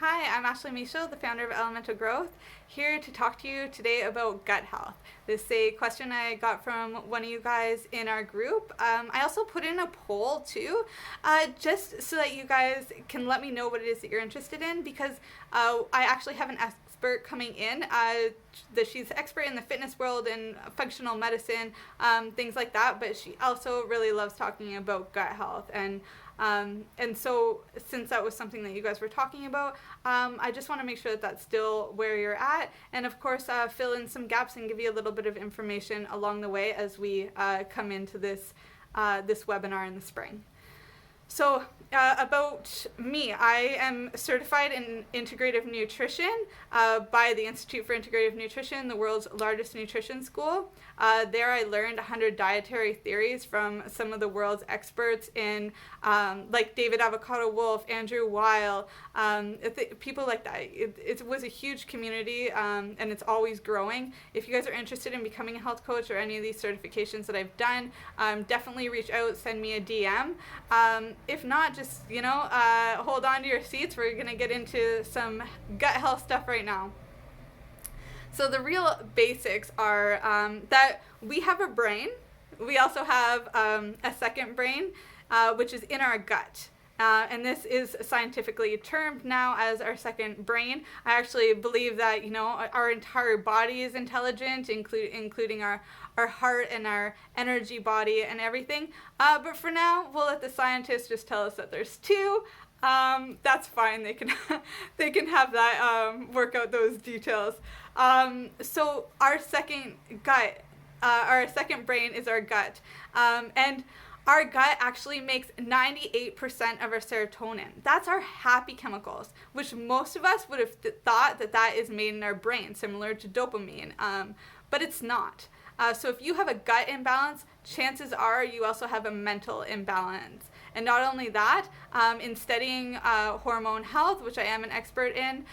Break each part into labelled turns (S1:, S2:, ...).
S1: Hi, I'm Ashley Michaud, the founder of Elemental Growth, here to talk to you today about gut health. This is a question I got from one of you guys in our group. I also put in a poll too, just so that you guys can let me know what it is that you're interested in, because I actually have an expert coming in. She's an expert in the fitness world and functional medicine, things like that, but she also really loves talking about gut health. And so since that was something that you guys were talking about, I just want to make sure that that's still where you're at, and of course fill in some gaps and give you a little bit of information along the way as we come into this webinar in the spring. So about me, I am certified in integrative nutrition by the Institute for Integrative Nutrition, the world's largest nutrition school. There I learned 100 dietary theories from some of the world's experts in like David Avocado Wolf, Andrew Weil, people like that. It was a huge community, and it's always growing. If you guys are interested in becoming a health coach or any of these certifications that I've done, definitely reach out, send me a DM. If not, just hold on to your seats. We're gonna get into some gut health stuff right now. So the real basics are that we have a brain. We also have a second brain, which is in our gut. And this is scientifically termed now as our second brain. I actually believe that, our entire body is intelligent, including our heart and our energy body and everything. But for now, we'll let the scientists just tell us that there's two. That's fine. They can they can have that, work out those details. So our second second brain is our gut. And our gut actually makes 98% of our serotonin. That's our happy chemicals, which most of us would have thought that is made in our brain, similar to dopamine, but it's not. So if you have a gut imbalance, chances are you also have a mental imbalance. And not only that, in studying hormone health, which I am an expert in,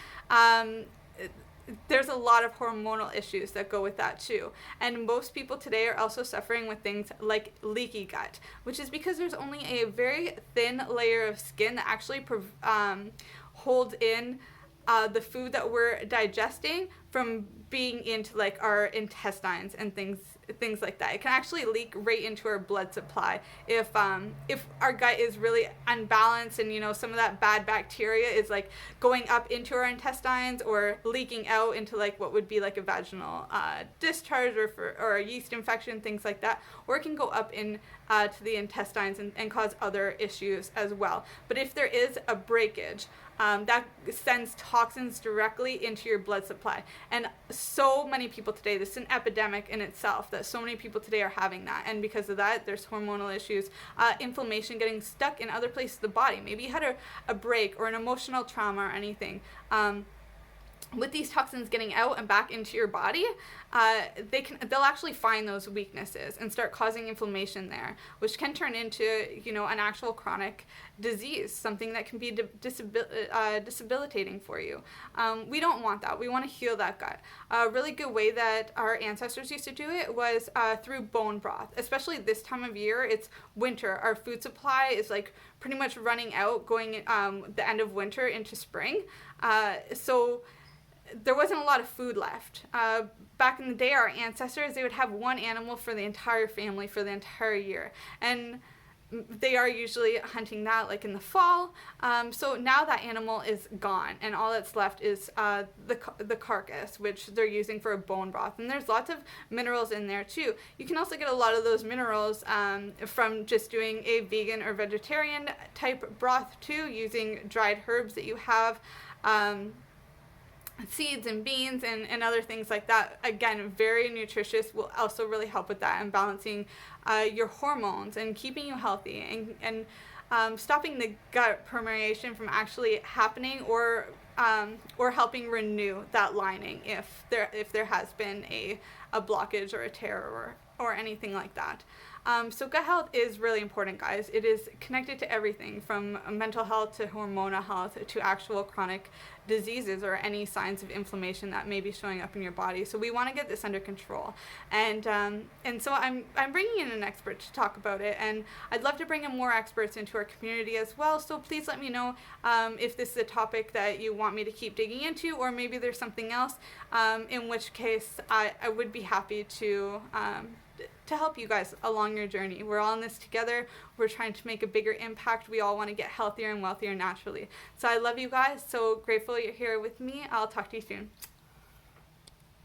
S1: there's a lot of hormonal issues that go with that too. And most people today are also suffering with things like leaky gut, which is because there's only a very thin layer of skin that actually holds in the food that we're digesting from being into like our intestines and things like that. It can actually leak right into our blood supply if our gut is really unbalanced and some of that bad bacteria is like going up into our intestines or leaking out into like what would be like a vaginal discharge or a yeast infection, things like that, or it can go up in to the intestines and cause other issues as well. But if there is a breakage, that sends toxins directly into your blood supply. And so many people today, this is an epidemic in itself, that so many people today are having that. And because of that, there's hormonal issues, inflammation, getting stuck in other places of the body. Maybe you had a break or an emotional trauma or anything. With these toxins getting out and back into your body, they'll actually find those weaknesses and start causing inflammation there, which can turn into an actual chronic disease, something that can be debilitating for you. We don't want that. We want to heal that gut. A really good way that our ancestors used to do it was through bone broth. Especially this time of year, it's winter. Our food supply is like pretty much running out, going the end of winter into spring. So there wasn't a lot of food left. Back in the day, our ancestors, they would have one animal for the entire family for the entire year. And they are usually hunting that like in the fall. So now that animal is gone, and all that's left is the carcass, which they're using for a bone broth. And there's lots of minerals in there too. You can also get a lot of those minerals from just doing a vegan or vegetarian type broth too, using dried herbs that you have. Seeds and beans and other things like that. Again, very nutritious, will also really help with that and balancing your hormones and keeping you healthy and stopping the gut permeation from actually happening or helping renew that lining if there has been a blockage or a tear or anything like that. So gut health is really important, guys. It is connected to everything from mental health to hormonal health to actual chronic diseases or any signs of inflammation that may be showing up in your body. So we want to get this under control. And so I'm bringing in an expert to talk about it, and I'd love to bring in more experts into our community as well. So please let me know if this is a topic that you want me to keep digging into, or maybe there's something else, in which case I would be happy to help you guys along your journey. We're all in this together. We're trying to make a bigger impact. We all want to get healthier and wealthier naturally. So I love you guys. So grateful you're here with me. I'll talk to you soon.